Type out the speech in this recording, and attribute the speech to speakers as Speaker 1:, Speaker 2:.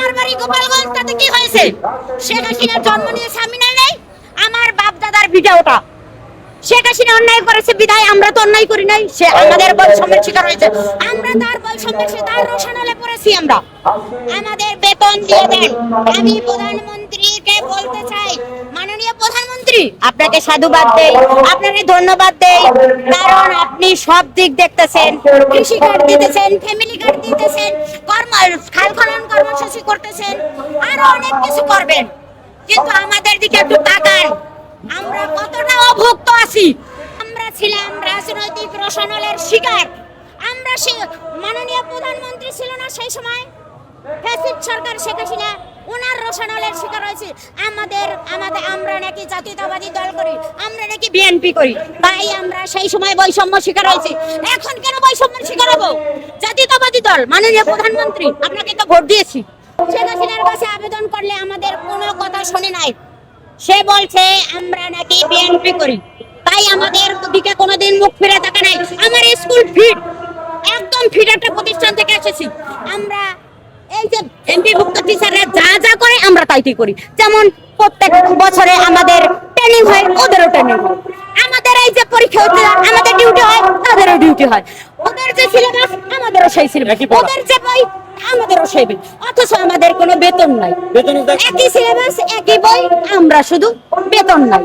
Speaker 1: আমার বাড়ি গোপালগঞ্জ, তাতে কি হয়েছে? শেখ হাসিনার জন্ম নিয়েছে আমি নেই, আমার বাপ দাদার ভিটা ওটা। শেখ হাসিনা অন্যায় করেছে বিধায় আমরা তো অন্যায় করি নাই, সে আমাদের বৈষম্যের শিকার হয়েছে, আমরা তার বৈষম্যের তার রোশনালে পড়েছি আমরা। আমাদের বেতন দিয়ে দেন। আমি প্রধানমন্ত্রীকে বলতে চাই, মাননীয় প্রধানমন্ত্রী আপনাকে সাধুবাদ দেই, আপনাকে ধন্যবাদ দেই, কারণ আপনি সব দিক দেখতেছেন, কৃষি কার্ড দিতেছেন, ফ্যামিলি কার্ড দিতেছেন, খাল খনন কর্মসূচি করতেছেন, আরো অনেক কিছু করবেন, কিন্তু আমাদের দিকে একটু তাকান, আমরা কতটা অভুক্ত আছি। আমরা ছিলাম রাজনৈতিক রোশনালের শিকার। আমরা মাননীয় প্রধানমন্ত্রী ছিল না সেই সময়, ফ্যাসিস্ট সরকার শেখ হাসিনা, ওনার রোশনালের শিকার হয়েছে। আমরা নাকি জাতীয়তাবাদী দল করি, আমরা নাকি বিএনপি করি, তাই আমরা সেই সময় বৈষম্য শিকার হয়েছি। এখন কেন বৈষম্যের শিকার হবো? জাতীয়তাবাদী দল, মাননীয় প্রধানমন্ত্রী, আপনাকে তো ভোট দিয়েছি। শেখ হাসিনার কাছে আবেদন করলে আমাদের কোনো কথা শুনে নাই, সে বলছে আমরা নাকি বিএনপি করি, তাই আমাদের দিকে কোনোদিন মুখ ফিরে থাকে নাই। আমার স্কুল ফিট, একদম ফিট একটা প্রতিষ্ঠান থেকে এসেছি আমরা। এই যে এমপিভুক্ত টিচাররা যা যা করে আমরা তাই করি, যেমন প্রত্যেক বছরে আমাদের ট্রেনিং হয়, ওদেরও ট্রেনিং হয়, আমাদের এই যে পরীক্ষা হচ্ছে, আমাদের ডিউটি হয়, তাদেরও ডিউটি হয়, ওদের যে সিলেবাস আমাদেরও সেই সিলেবাস, ওদের যে বই আমাদেরও সেই বই, অথচ আমাদের কোনো বেতন নাই। একই সিলেবাস, একই বই, আমরা শুধু বেতন নাই।